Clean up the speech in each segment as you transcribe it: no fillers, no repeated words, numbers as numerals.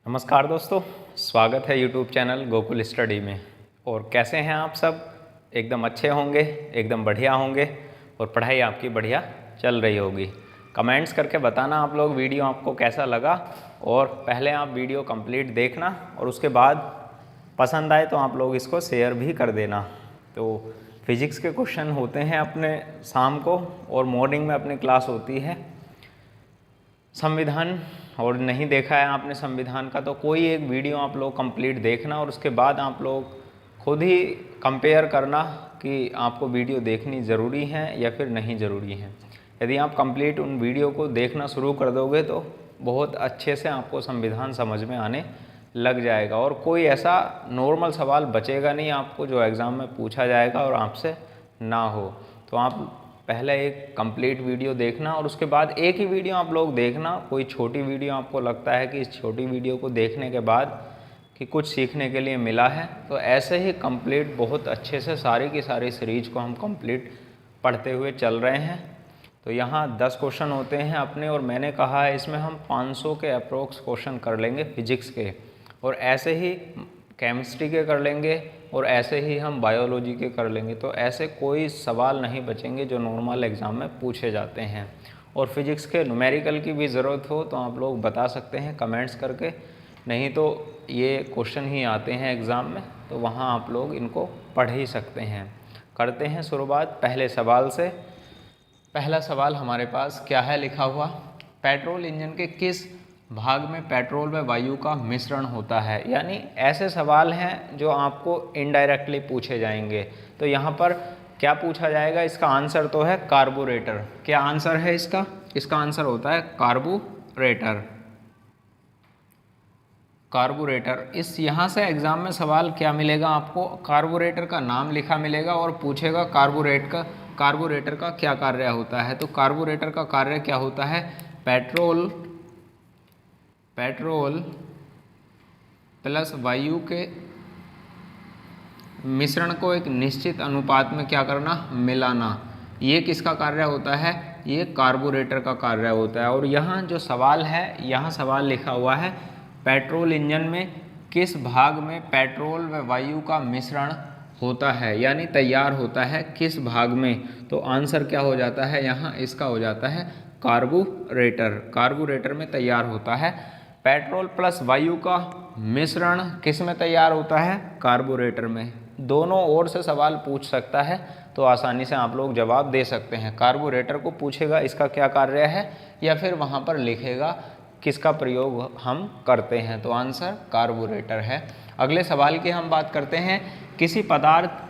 नमस्कार दोस्तों, स्वागत है यूट्यूब चैनल गोकुल स्टडी में। और कैसे हैं आप सब? एकदम अच्छे होंगे, एकदम बढ़िया होंगे और पढ़ाई आपकी बढ़िया चल रही होगी। कमेंट्स करके बताना आप लोग वीडियो आपको कैसा लगा, और पहले आप वीडियो कंप्लीट देखना और उसके बाद पसंद आए तो आप लोग इसको शेयर भी कर देना। तो फिजिक्स के क्वेश्चन होते हैं अपने शाम को, और मॉर्निंग में अपनी क्लास होती है संविधान। और नहीं देखा है आपने संविधान का तो कोई एक वीडियो आप लोग कंप्लीट देखना, और उसके बाद आप लोग खुद ही कंपेयर करना कि आपको वीडियो देखनी ज़रूरी है या फिर नहीं ज़रूरी है। यदि आप कंप्लीट उन वीडियो को देखना शुरू कर दोगे तो बहुत अच्छे से आपको संविधान समझ में आने लग जाएगा, और कोई ऐसा नॉर्मल सवाल बचेगा नहीं आपको जो एग्ज़ाम में पूछा जाएगा और आपसे ना हो। तो आप पहले एक कंप्लीट वीडियो देखना और उसके बाद एक ही वीडियो आप लोग देखना। कोई छोटी वीडियो आपको लगता है कि इस छोटी वीडियो को देखने के बाद कि कुछ सीखने के लिए मिला है, तो ऐसे ही कंप्लीट बहुत अच्छे से सारी की सारी सीरीज को हम कंप्लीट पढ़ते हुए चल रहे हैं। तो यहाँ 10 क्वेश्चन होते हैं अपने, और मैंने कहा है इसमें हम 500 के अप्रोक्स क्वेश्चन कर लेंगे फिजिक्स के, और ऐसे ही केमिस्ट्री के कर लेंगे, और ऐसे ही हम बायोलॉजी के कर लेंगे। तो ऐसे कोई सवाल नहीं बचेंगे जो नॉर्मल एग्ज़ाम में पूछे जाते हैं। और फिजिक्स के न्यूमेरिकल की भी ज़रूरत हो तो आप लोग बता सकते हैं कमेंट्स करके, नहीं तो ये क्वेश्चन ही आते हैं एग्ज़ाम में, तो वहाँ आप लोग इनको पढ़ ही सकते हैं। करते हैं शुरुआत पहले सवाल से। पहला सवाल हमारे पास क्या है लिखा हुआ? पेट्रोल इंजन के किस भाग में पेट्रोल व वायु का मिश्रण होता है? यानी ऐसे सवाल हैं जो आपको इनडायरेक्टली पूछे जाएंगे। तो यहाँ पर क्या पूछा जाएगा? इसका आंसर तो है कार्बोरेटर। क्या आंसर है इसका? इसका आंसर होता है कार्बोरेटर। कार्बोरेटर। इस यहाँ से एग्जाम में सवाल क्या मिलेगा आपको? कार्बोरेटर का नाम लिखा मिलेगा और पूछेगा कार्बोरेटर का क्या कार्य होता है। तो कार्बोरेटर का कार्य क्या होता है? पेट्रोल प्लस वायु के मिश्रण को एक निश्चित अनुपात में क्या करना? मिलाना। ये किसका कार्य होता है? ये कार्बोरेटर का कार्य होता है। और यहाँ जो सवाल है, यहाँ सवाल लिखा हुआ है पेट्रोल इंजन में किस भाग में पेट्रोल व वायु का मिश्रण होता है, यानी तैयार होता है किस भाग में। तो आंसर क्या हो जाता है यहाँ? इसका हो जाता है कार्बोरेटर। कार्बोरेटर में तैयार होता है। पेट्रोल प्लस वायु का मिश्रण किस में तैयार होता है? कार्बोरेटर में। दोनों ओर से सवाल पूछ सकता है, तो आसानी से आप लोग जवाब दे सकते हैं। कार्बोरेटर को पूछेगा इसका क्या कार्य है, या फिर वहाँ पर लिखेगा किसका प्रयोग हम करते हैं। तो आंसर कार्बोरेटर है। अगले सवाल की हम बात करते हैं। किसी पदार्थ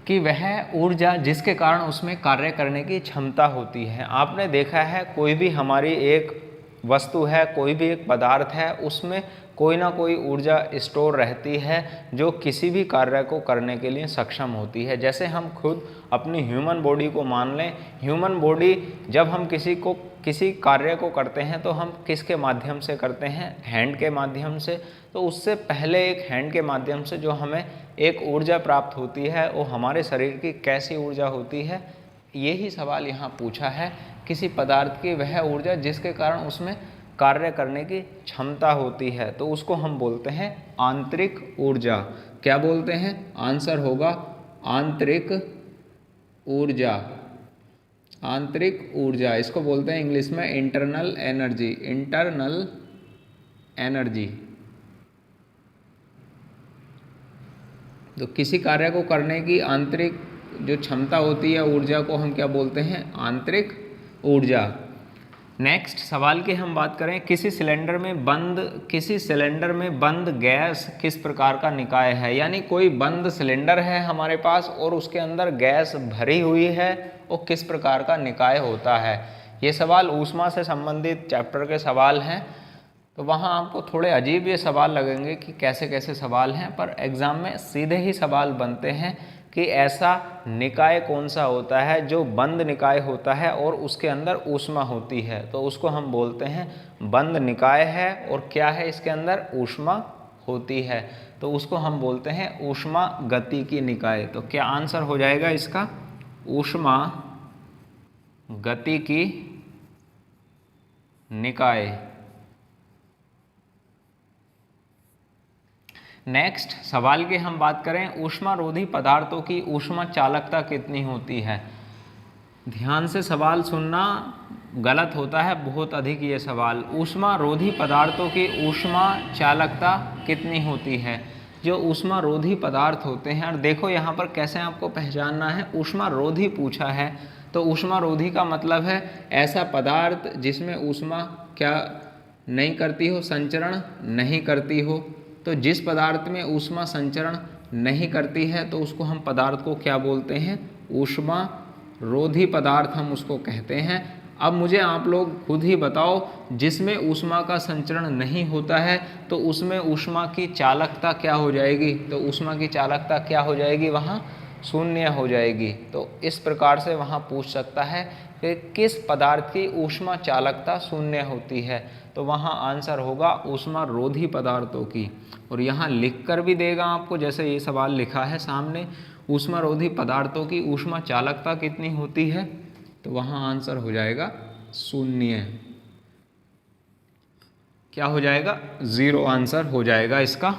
की वह ऊर्जा जिसके कारण उसमें कार्य करने की क्षमता होती है। आपने देखा है कोई भी हमारी एक वस्तु है, कोई भी एक पदार्थ है, उसमें कोई ना कोई ऊर्जा स्टोर रहती है जो किसी भी कार्य को करने के लिए सक्षम होती है। जैसे हम खुद अपनी ह्यूमन बॉडी को मान लें। ह्यूमन बॉडी जब हम किसी कार्य को करते हैं तो हम किसके माध्यम से करते हैं? हैंड के माध्यम से। तो उससे पहले एक हैंड के माध्यम से जो हमें एक ऊर्जा प्राप्त होती है, वो हमारे शरीर की कैसी ऊर्जा होती है? यही सवाल यहाँ पूछा है। किसी पदार्थ की वह ऊर्जा जिसके कारण उसमें कार्य करने की क्षमता होती है, तो उसको हम बोलते हैं आंतरिक ऊर्जा। क्या बोलते हैं? आंसर होगा आंतरिक ऊर्जा। आंतरिक ऊर्जा इसको बोलते हैं इंग्लिश में इंटरनल एनर्जी। Internal energy. तो किसी कार्य को करने की आंतरिक जो क्षमता होती है ऊर्जा को हम क्या बोलते हैं? आंतरिक ऊर्जा। नेक्स्ट सवाल की हम बात करें। किसी सिलेंडर में बंद गैस किस प्रकार का निकाय है? यानी कोई बंद सिलेंडर है हमारे पास और उसके अंदर गैस भरी हुई है, वो किस प्रकार का निकाय होता है? ये सवाल ऊष्मा से संबंधित चैप्टर के सवाल हैं, तो वहाँ आपको थोड़े अजीब ये सवाल लगेंगे कि कैसे कैसे सवाल हैं, पर एग्ज़ाम में सीधे ही सवाल बनते हैं कि ऐसा निकाय कौन सा होता है जो बंद निकाय होता है और उसके अंदर ऊष्मा होती है। तो उसको हम बोलते हैं बंद निकाय है, और क्या है इसके अंदर? ऊष्मा होती है, तो उसको हम बोलते हैं ऊष्मा गतिकी निकाय। तो क्या आंसर हो जाएगा इसका? ऊष्मा गतिकी निकाय। नेक्स्ट सवाल की हम बात करें, ऊष्मारोधी पदार्थों की ऊष्मा चालकता कितनी होती है। ध्यान से सवाल सुनना, गलत होता है बहुत अधिक ये सवाल। ऊष्मारोधी पदार्थों की ऊष्मा चालकता कितनी होती है। जो ऊष्मारोधी पदार्थ होते हैं, और देखो यहाँ पर कैसे आपको पहचानना है, ऊष्मारोधी पूछा है तो ऊष्मारोधी का मतलब है ऐसा पदार्थ जिसमें ऊष्मा क्या नहीं करती हो, संचरण नहीं करती हो। तो जिस पदार्थ में ऊष्मा संचरण नहीं करती है तो उसको हम पदार्थ को क्या बोलते हैं, ऊष्मारोधी पदार्थ हम उसको कहते हैं। अब मुझे आप लोग खुद ही बताओ, जिसमें ऊष्मा का संचरण नहीं होता है तो उसमें ऊष्मा की चालकता क्या हो जाएगी। तो ऊष्मा की चालकता क्या हो जाएगी, वहाँ शून्य हो जाएगी। तो इस प्रकार से वहाँ पूछ सकता है कि किस पदार्थ की ऊष्मा चालकता शून्य होती है। तो वहाँ आंसर होगा ऊष्मारोधी पदार्थों की। और यहाँ लिख कर भी देगा आपको, जैसे ये सवाल लिखा है सामने, ऊष्मारोधी पदार्थों की ऊष्मा चालकता कितनी होती है, तो वहाँ आंसर हो जाएगा शून्य। क्या हो जाएगा, 0 आंसर हो जाएगा इसका।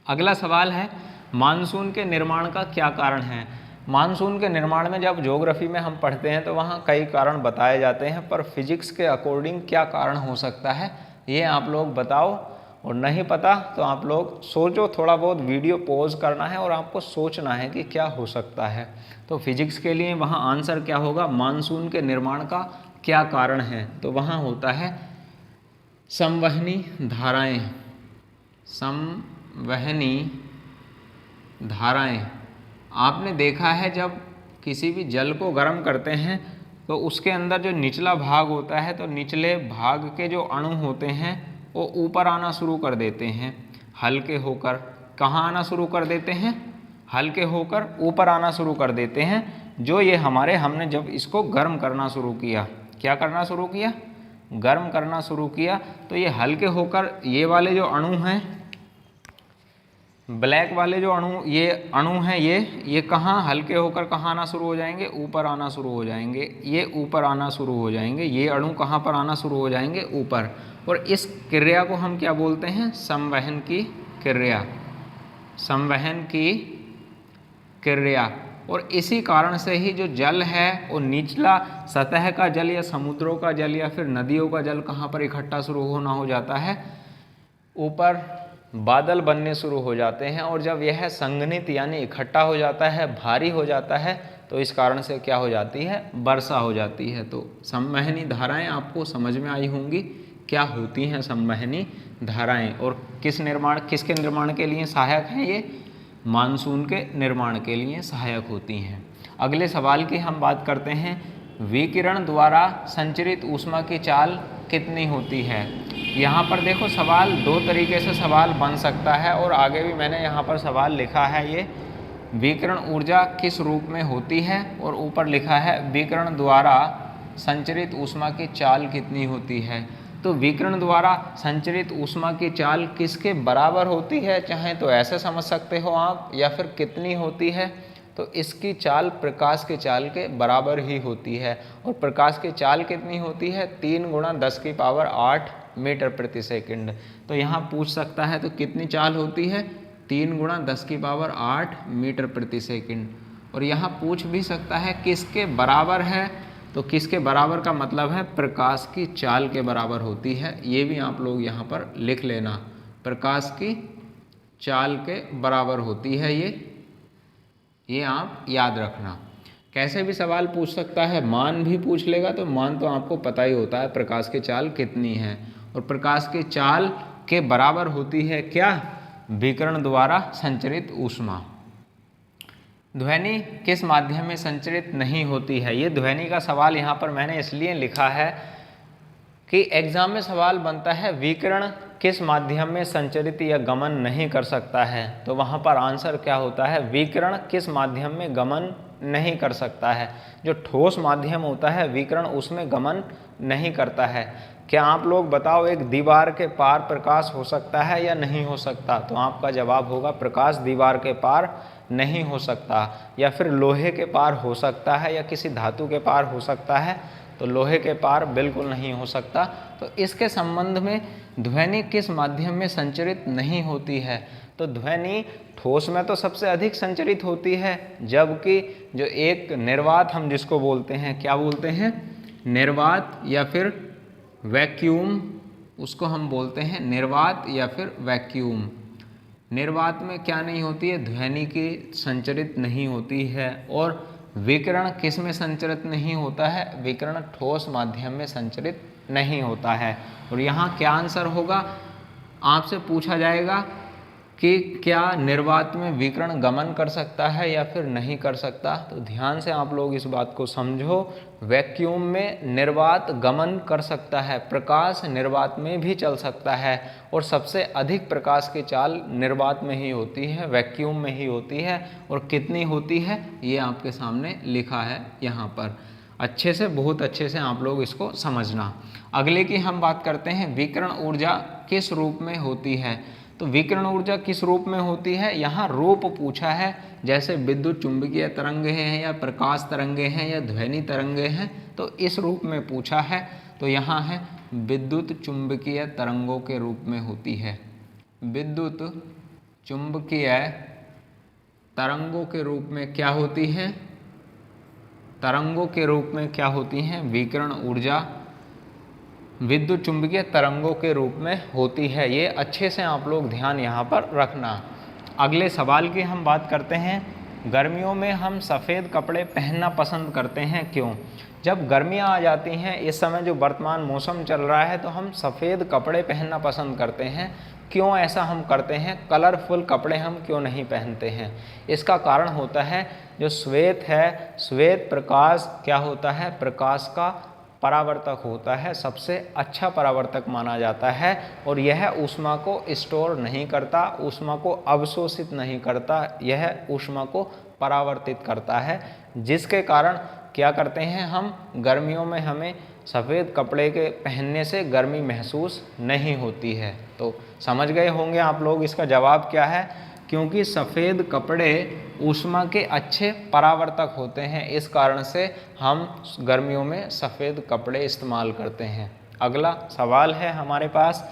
अगला सवाल है, मानसून के निर्माण का क्या कारण है। मानसून के निर्माण में जब ज्योग्राफी में हम पढ़ते हैं तो वहाँ कई कारण बताए जाते हैं, पर फिजिक्स के अकॉर्डिंग क्या कारण हो सकता है ये आप लोग बताओ। और नहीं पता तो आप लोग सोचो, थोड़ा बहुत वीडियो पॉज करना है और आपको सोचना है कि क्या हो सकता है। तो फिजिक्स के लिए वहाँ आंसर क्या होगा, मानसून के निर्माण का क्या कारण है, तो वहाँ होता है संवहनी धाराएं। संवहनी धाराएं, आपने देखा है जब किसी भी जल को गर्म करते हैं तो उसके अंदर जो निचला भाग होता है, तो निचले भाग के जो अणु होते हैं वो ऊपर आना शुरू कर देते हैं, हल्के होकर। कहाँ आना शुरू कर देते हैं, हल्के होकर ऊपर आना शुरू कर देते हैं। जो ये हमने जब इसको गर्म करना शुरू किया, क्या करना शुरू किया, गर्म करना शुरू किया, तो ये हल्के होकर ये वाले जो अणु हैं, ब्लैक वाले जो ये अणु हैं, ये कहाँ हल्के होकर कहाँ आना शुरू हो जाएंगे, ऊपर आना शुरू हो जाएंगे। ये ऊपर आना शुरू हो जाएंगे, ये अणु कहाँ पर आना शुरू हो जाएंगे, ऊपर। और इस क्रिया को हम क्या बोलते हैं, संवहन की क्रिया। संवहन की क्रिया। और इसी कारण से ही जो जल है वो निचला सतह का जल या समुद्रों का जल या फिर नदियों का जल कहाँ पर इकट्ठा शुरू होना हो जाता है, ऊपर बादल बनने शुरू हो जाते हैं। और जब यह संघनित यानी इकट्ठा हो जाता है, भारी हो जाता है, तो इस कारण से क्या हो जाती है, वर्षा हो जाती है। तो संवहनी धाराएं आपको समझ में आई होंगी क्या होती हैं संवहनी धाराएं, और किसके निर्माण के लिए सहायक हैं, ये मानसून के निर्माण के लिए सहायक होती हैं। अगले सवाल की हम बात करते हैं, विकिरण द्वारा संचरित ऊष्मा की चाल कितनी होती है। यहाँ पर देखो सवाल दो तरीके से सवाल बन सकता है, और आगे भी मैंने यहाँ पर सवाल लिखा है, ये विकिरण ऊर्जा किस रूप में होती है, और ऊपर लिखा है विकिरण द्वारा संचरित ऊष्मा की चाल कितनी होती है। तो विकिरण द्वारा संचरित ऊष्मा की चाल किसके बराबर होती है, चाहे तो ऐसे समझ सकते हो आप, या फिर कितनी होती है, तो इसकी चाल प्रकाश के चाल के बराबर ही होती है। और प्रकाश की चाल कितनी होती है, 3 × 10⁸ मीटर प्रति सेकंड। तो यहाँ पूछ सकता है तो कितनी चाल होती है, 3 × 10⁸ मीटर प्रति सेकंड। और यहाँ पूछ भी सकता है किसके बराबर है, तो किसके बराबर का मतलब है प्रकाश की चाल के बराबर होती है। ये भी आप लोग यहाँ पर लिख लेना, प्रकाश की चाल के बराबर होती है, ये आप याद रखना। कैसे भी सवाल पूछ सकता है, मान भी पूछ लेगा, तो मान तो आपको पता ही होता है प्रकाश की चाल कितनी है। और प्रकाश की चाल के बराबर होती है क्या, विकिरण द्वारा संचरित ऊष्मा। ध्वनि किस माध्यम में संचरित नहीं होती है। ये ध्वनि का सवाल यहाँ पर मैंने इसलिए लिखा है कि एग्जाम में सवाल बनता है विकिरण किस माध्यम में संचरित या गमन नहीं कर सकता है, तो वहाँ पर आंसर क्या होता है, विकिरण किस माध्यम में गमन नहीं कर सकता है। जो ठोस माध्यम होता है विकिरण उसमें गमन नहीं करता है। क्या आप लोग बताओ, एक दीवार के पार प्रकाश हो सकता है या नहीं हो सकता, तो आपका जवाब होगा प्रकाश दीवार के पार नहीं हो सकता। या फिर लोहे के पार हो सकता है या किसी धातु के पार हो सकता है, तो लोहे के पार बिल्कुल नहीं हो सकता। तो इसके संबंध में ध्वनि किस माध्यम में संचरित नहीं होती है, तो ध्वनि ठोस में तो सबसे अधिक संचरित होती है, जबकि जो एक निर्वात हम जिसको बोलते हैं, क्या बोलते हैं, निर्वात या फिर वैक्यूम, उसको हम बोलते हैं निर्वात या फिर वैक्यूम। निर्वात में क्या नहीं होती है, ध्वनि की संचरित नहीं होती है। और विकिरण किस में संचरित नहीं होता है, विकिरण ठोस माध्यम में संचरित नहीं होता है। और यहाँ क्या आंसर होगा, आपसे पूछा जाएगा कि क्या निर्वात में विकिरण गमन कर सकता है या फिर नहीं कर सकता, तो ध्यान से आप लोग इस बात को समझो। वैक्यूम में निर्वात गमन कर सकता है, प्रकाश निर्वात में भी चल सकता है, और सबसे अधिक प्रकाश की चाल निर्वात में ही होती है, वैक्यूम में ही होती है। और कितनी होती है ये आपके सामने लिखा है यहाँ पर। अच्छे से, बहुत अच्छे से आप लोग इसको समझना। अगले की हम बात करते हैं, विकिरण ऊर्जा किस रूप में होती है। तो विकिरण ऊर्जा किस रूप में होती है, यहाँ रूप पूछा है, जैसे विद्युत चुंबकीय तरंगे हैं या प्रकाश तरंगे हैं या ध्वनि तरंगे हैं, तो इस रूप में पूछा है। तो यहाँ है विद्युत चुंबकीय तरंगों के रूप में होती है, विद्युत चुंबकीय तरंगों के रूप में क्या होती है, तरंगों के रूप में क्या होती हैं, विकिरण ऊर्जा विद्युत चुंबकीय तरंगों के रूप में होती है। ये अच्छे से आप लोग ध्यान यहाँ पर रखना। अगले सवाल की हम बात करते हैं, गर्मियों में हम सफ़ेद कपड़े पहनना पसंद करते हैं, क्यों। जब गर्मियाँ आ जाती हैं, इस समय जो वर्तमान मौसम चल रहा है, तो हम सफ़ेद कपड़े पहनना पसंद करते हैं। क्यों ऐसा हम करते हैं, कलरफुल कपड़े हम क्यों नहीं पहनते हैं। इसका कारण होता है जो श्वेत है, श्वेत प्रकाश क्या होता है, प्रकाश का परावर्तक होता है, सबसे अच्छा परावर्तक माना जाता है। और यह ऊष्मा को स्टोर नहीं करता, ऊष्मा को अवशोषित नहीं करता, यह ऊष्मा को परावर्तित करता है, जिसके कारण क्या करते हैं हम, गर्मियों में हमें सफ़ेद कपड़े के पहनने से गर्मी महसूस नहीं होती है। तो समझ गए होंगे आप लोग इसका जवाब क्या है, क्योंकि सफ़ेद कपड़े ऊष्मा के अच्छे परावर्तक होते हैं, इस कारण से हम गर्मियों में सफ़ेद कपड़े इस्तेमाल करते हैं। अगला सवाल है हमारे पास,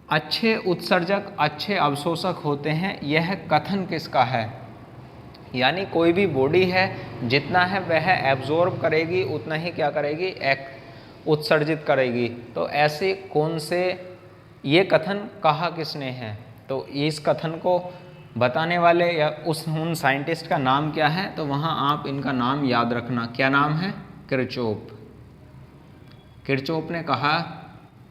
अच्छे उत्सर्जक अच्छे अवशोषक होते हैं, यह कथन किसका है। यानी कोई भी बॉडी है, जितना है वह एब्जॉर्ब करेगी, उतना ही क्या करेगी, उत्सर्जित करेगी। तो ऐसे कौन से, ये कथन कहा किसने है, तो इस कथन को बताने वाले या उन साइंटिस्ट का नाम क्या है, तो वहाँ आप इनका नाम याद रखना। क्या नाम है, किरचॉफ। किरचॉफ ने कहा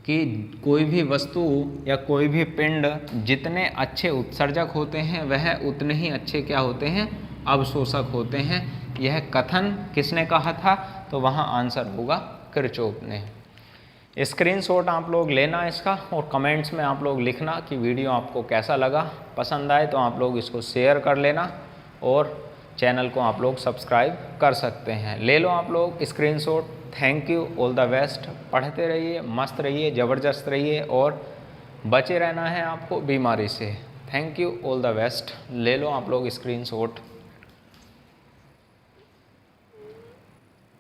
कि कोई भी वस्तु या कोई भी पिंड जितने अच्छे उत्सर्जक होते हैं, वह उतने ही अच्छे क्या होते हैं, अवशोषक होते हैं। यह कथन किसने कहा था, तो वहाँ आंसर होगा किरचॉफ ने। स्क्रीनशॉट आप लोग लेना इसका, और कमेंट्स में आप लोग लिखना कि वीडियो आपको कैसा लगा। पसंद आए तो आप लोग इसको शेयर कर लेना, और चैनल को आप लोग सब्सक्राइब कर सकते हैं। ले लो आप लोग screenshot. Thank you, all the best. पढ़ते रहिए, मस्त रहिए, ज़बरदस्त रहिए, और बचे रहना है आपको बीमारी से। Thank you, all the best. ले लो आप लोग स्क्रीनशॉट।